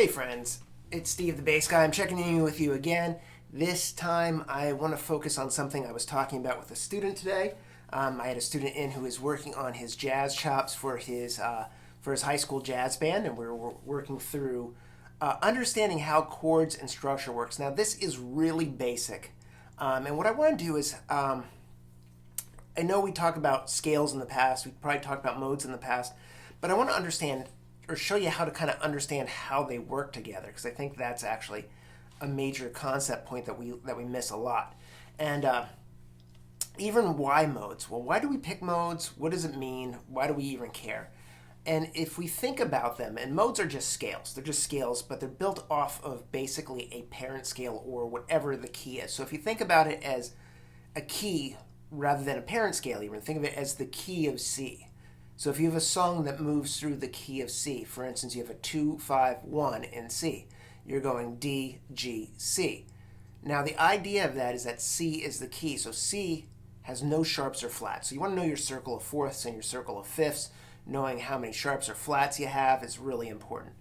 Hey friends, it's Steve the Bass Guy. I'm checking in with you again. This time I want to focus on something I was talking about with a student today. I had a student in who is working on his jazz chops for his high school jazz band, and we're working through understanding how chords and structure works. Now this is really basic, and what I want to do is I know we talked about scales in the past. We probably talked about modes in the past, but I want to understand or show you how to kind of understand how they work together, because I think that's actually a major concept point that we miss a lot. And even why modes? Well, why do we pick modes? What does it mean? Why do we even care? And if we think about them, and modes are just scales. They're just scales, but they're built off of basically a parent scale or whatever the key is. So if you think about it as a key rather than a parent scale, even think of it as the key of C. So if you have a song that moves through the key of C, for instance, you have a 2, 5, 1 in C, you're going D, G, C. Now the idea of that is that C is the key, so C has no sharps or flats. So you want to know your circle of fourths and your circle of fifths. Knowing how many sharps or flats you have is really important.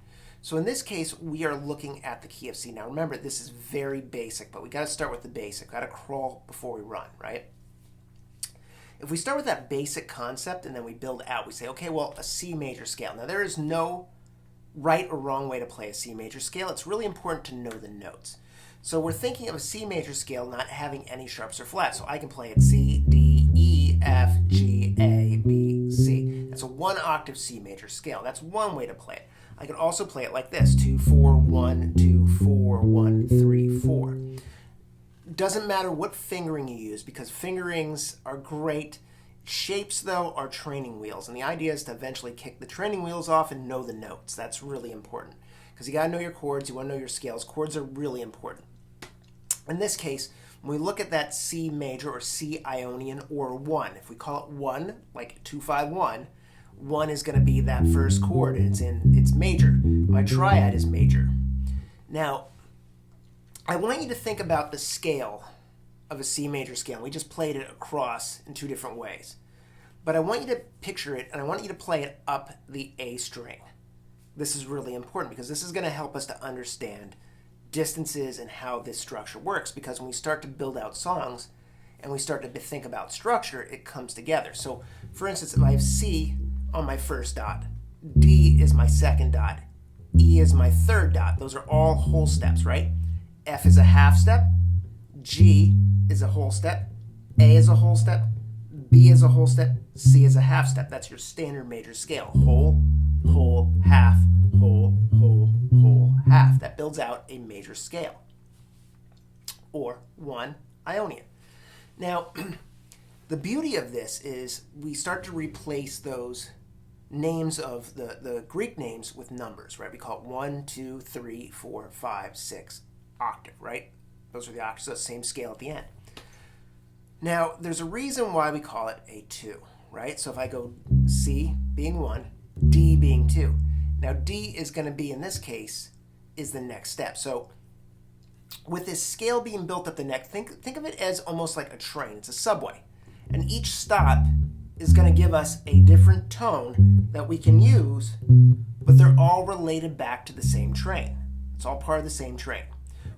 So in this case, we are looking at the key of C. Now remember, this is very basic, but we got to start with the basic. Got to crawl before we run, right? If we start with that basic concept and then we build out, we say, okay, well, a C major scale. Now, there is no right or wrong way to play a C major scale. It's really important to know the notes. So we're thinking of a C major scale not having any sharps or flats. So I can play it C, D, E, F, G, A, B, C. That's a 1-octave C major scale. That's one way to play it. I can also play it like this, 2, 4, 1, 2, 4, 1, 3, 4. Doesn't matter what fingering you use, because fingerings are great. Shapes, though, are training wheels, and the idea is to eventually kick the training wheels off and know the notes. That's really important, because you got to know your chords, you want to know your scales. Chords are really important. In this case, when we look at that C major or C Ionian or 1, if we call it 1, like 2, 5, 1, 1 is going to be that first chord, and it's major. My triad is major. Now, I want you to think about the scale of a C major scale. We just played it across in two different ways. But I want you to picture it, and I want you to play it up the A string. This is really important, because this is going to help us to understand distances and how this structure works, because when we start to build out songs and we start to think about structure, it comes together. So, for instance, if I have C on my first dot, D is my second dot, E is my third dot. Those are all whole steps, right? F is a half step, G is a whole step, A is a whole step, B is a whole step, C is a half step. That's your standard major scale. Whole, whole, half, whole, whole, whole, half. That builds out a major scale, or 1 Ionian. Now, the beauty of this is we start to replace those names of the Greek names with numbers, right? We call it 1, 2, 3, 4, 5, 6, octave, right? Those are the octaves, so same scale at the end. Now, there's a reason why we call it a 2, right? So if I go C being 1, D being 2. Now, D is going to be, in this case, is the next step. So with this scale being built up the neck, think of it as almost like a train. It's a subway. And each stop is going to give us a different tone that we can use, but they're all related back to the same train. It's all part of the same train.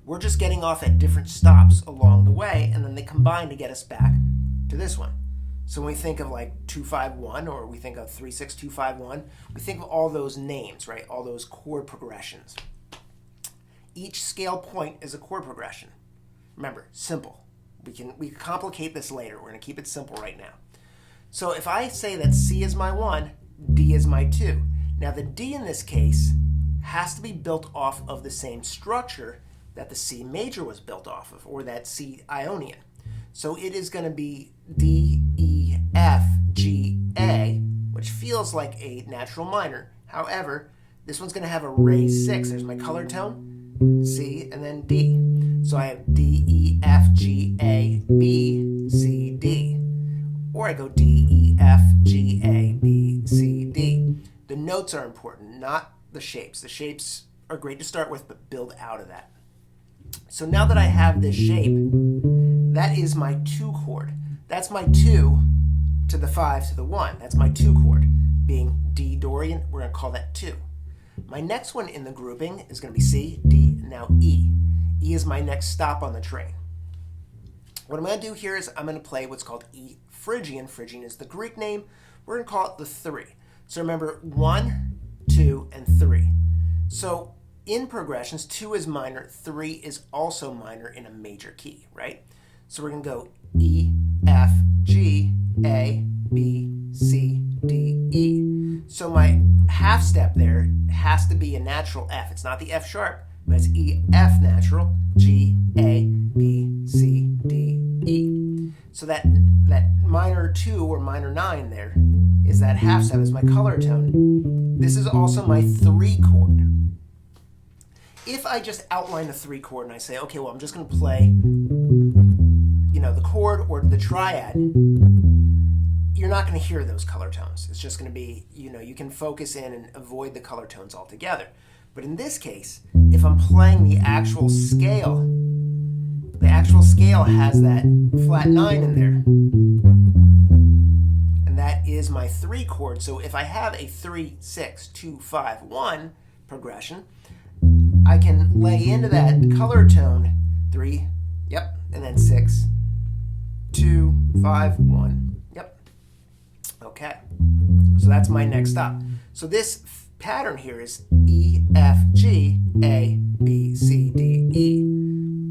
We're just getting off at different stops along the way, and then they combine to get us back to this one. So when we think of like 2-5-1, or we think of 3-6-2-5-1, we think of all those names, right? All those chord progressions. Each scale point is a chord progression. Remember, simple. We can complicate this later. We're going to keep it simple right now. So if I say that C is my 1, D is my 2. Now the D in this case has to be built off of the same structure that the C major was built off of, or that C Ionian. So it is going to be D, E, F, G, A, which feels like a natural minor. However, this one's going to have a raised 6. There's my color tone, C, and then D. So I have D, E, F, G, A, B, C, D. Or I go D, E, F, G, A, B, C, D. The notes are important, not the shapes. The shapes are great to start with, but build out of that. So now that I have this shape, that is my 2 chord. That's my 2 to the 5 to the 1. That's my 2 chord. Being D Dorian, we're going to call that 2. My next one in the grouping is going to be C, D, and now E. E is my next stop on the train. What I'm going to do here is I'm going to play what's called E Phrygian. Phrygian is the Greek name. We're going to call it the 3. So remember 1, 2, and 3. So in progressions, 2 is minor, 3 is also minor in a major key, right? So we're going to go E, F, G, A, B, C, D, E. So my half step there has to be a natural F. It's not the F sharp, but it's E, F natural, G, A, B, C, D, E. So that minor 2 or minor 9 there is that half step, is my color tone. This is also my 3 chord. If I just outline the 3 chord and I say, okay, well, I'm just going to play, the chord or the triad, you're not going to hear those color tones. It's just going to be, you can focus in and avoid the color tones altogether. But in this case, if I'm playing the actual scale has that flat 9 in there. And that is my 3 chord. So if I have a 3, 6, 2, 5, 1 progression, I can lay into that color tone 3, yep, and then 6, 2, 5, 1, yep. Okay, so that's my next stop. So this pattern here is E, F, G, A, B, C, D, E.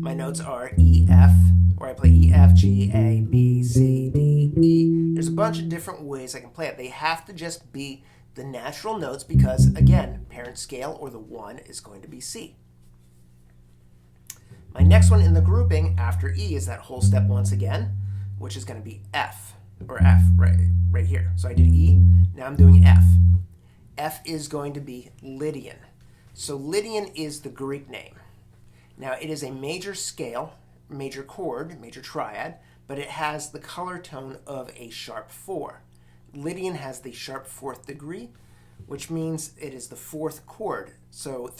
My notes are E, F, or I play E, F, G, A, B, C, D, E. There's a bunch of different ways I can play it. They have to just be the natural notes because, again, parent scale or the 1 is going to be C. My next one in the grouping after E is that whole step once again, which is going to be F, or F right here. So I did E, now I'm doing F. F is going to be Lydian. So Lydian is the Greek name. Now it is a major scale, major chord, major triad, but it has the color tone of a sharp 4. Lydian has the sharp 4th degree, which means it is the 4th chord. So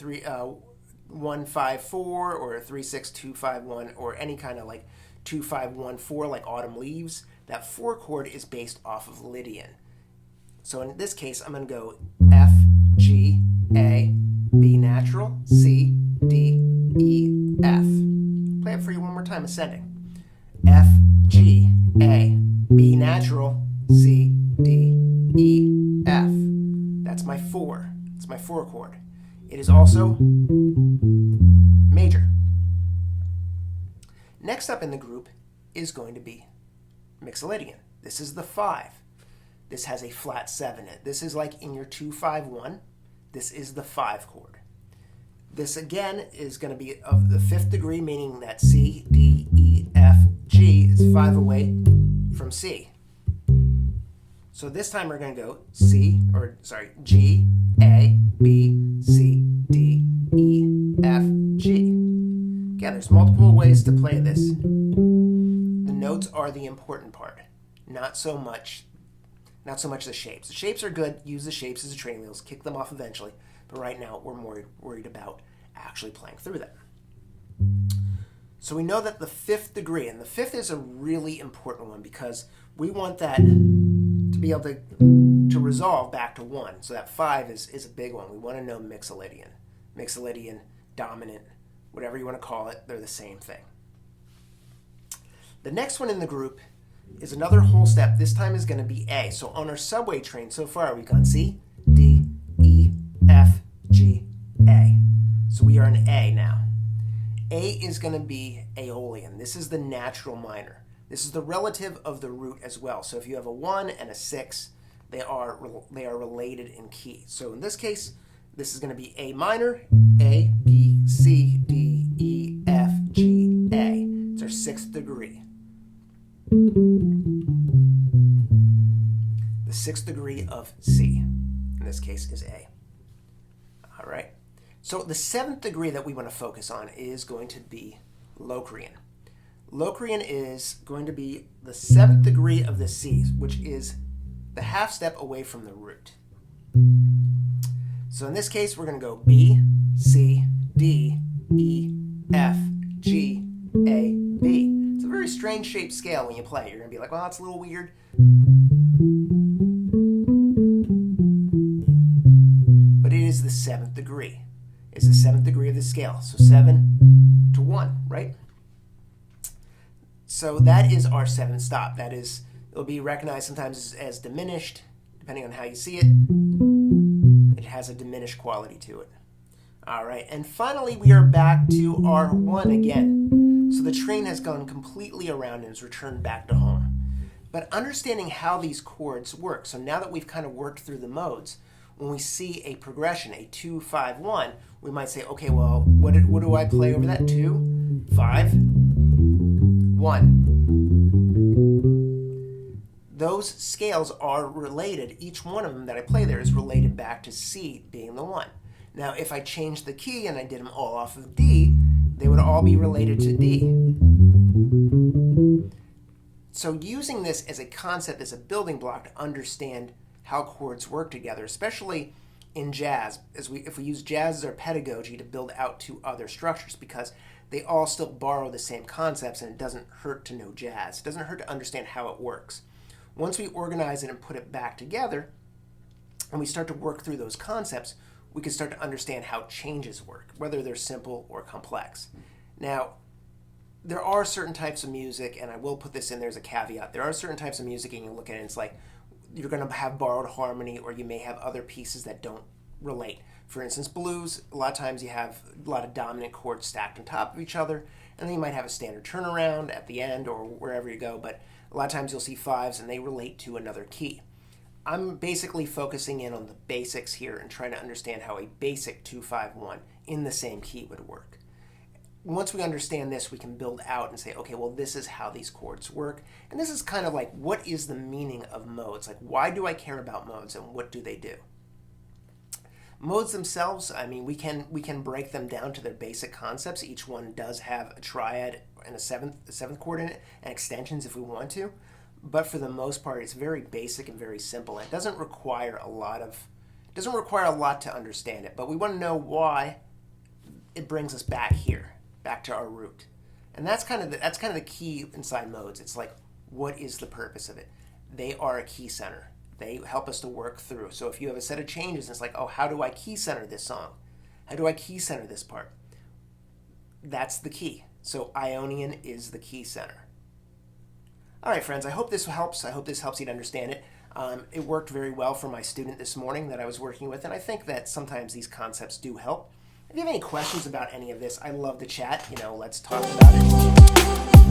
1, 5, 4, or 3, 6, 2, 5, 1, or any kind of like 2, 5, 1, 4, like Autumn Leaves. That 4 chord is based off of Lydian. So in this case, I'm going to go F, G, A, B natural, C, D, E, F. Play it for you one more time, ascending. F, G, A, B natural, C, D, E, F. That's my 4. It's my 4 chord. It is also major. Next up in the group is going to be Mixolydian. This is the 5. This has a flat 7 in it. This is like in your 2, 5, 1. This is the 5 chord. This again is going to be of the 5th degree, meaning that C, D, E, F, G is 5 away from C. So this time we're going to go G, A, B, C, D, E, F, G. Again, there's multiple ways to play this. The notes are the important part, not so much the shapes. The shapes are good. Use the shapes as training wheels. Kick them off eventually. But right now, we're more worried about actually playing through them. So we know that the 5th degree, and the 5th is a really important one because we want that to be able to resolve back to 1. So that 5 is a big one. We want to know Mixolydian. Mixolydian, dominant, whatever you want to call it, they're the same thing. The next one in the group is another whole step. This time is going to be A. So on our subway train so far, we've gone C, D, E, F, G, A. So we are in A now. A is going to be Aeolian. This is the natural minor. This is the relative of the root as well. So if you have a 1 and a 6, they are related in key. So in this case, this is going to be A minor, A, B, C, D, E, F, G, A. It's our 6th degree. The 6th degree of C, in this case, is A. All right. So the 7th degree that we want to focus on is going to be Locrian. Locrian is going to be the 7th degree of the C, which is the half step away from the root. So in this case, we're going to go B, C, D, E, F, G, A, B. It's a very strange shaped scale when you play it. You're going to be like, well, that's a little weird. But it is the 7th degree? It's the 7th degree of the scale. So 7 to 1, right? So that is our 7th stop. That is, it'll be recognized sometimes as diminished, depending on how you see it. It has a diminished quality to it. All right, and finally we are back to our 1 again. So the train has gone completely around and is returned back to home. But understanding how these chords work, so now that we've kind of worked through the modes, when we see a progression, a 2, 5, 1, we might say, okay, well, what do I play over that? 2, 5, 1. Those scales are related. Each one of them that I play there is related back to C being the 1. Now, if I changed the key and I did them all off of D, they would all be related to D. So using this as a concept, as a building block to understand how chords work together, especially in jazz, if we use jazz as our pedagogy to build out to other structures, because they all still borrow the same concepts, and it doesn't hurt to know jazz. It doesn't hurt to understand how it works. Once we organize it and put it back together, and we start to work through those concepts, we can start to understand how changes work, whether they're simple or complex. Now, there are certain types of music, and I will put this in there as a caveat. There are certain types of music, and you look at it, and it's like you're going to have borrowed harmony, or you may have other pieces that don't relate. For instance, blues, a lot of times you have a lot of dominant chords stacked on top of each other, and then you might have a standard turnaround at the end or wherever you go, but a lot of times you'll see fives, and they relate to another key. I'm basically focusing in on the basics here and trying to understand how a basic 2-5-1 in the same key would work. Once we understand this, we can build out and say, okay, well, this is how these chords work. And this is kind of like, what is the meaning of modes? Like, why do I care about modes, and what do they do? Modes themselves, I mean, we can break them down to their basic concepts. Each one does have a triad and a seventh chord in it, and extensions if we want to. But for the most part, it's very basic and very simple. It doesn't require a lot to understand it, but we want to know why it brings us back here, back to our root. And that's kind of the key inside modes. It's like, what is the purpose of it? They are a key center. They help us to work through. So if you have a set of changes, it's like, oh, how do I key center this song? How do I key center this part? That's the key. So Ionian is the key center. All right, friends, I hope this helps. I hope this helps you to understand it. It worked very well for my student this morning that I was working with, and I think that sometimes these concepts do help. If you have any questions about any of this, I love to chat. Let's talk about it.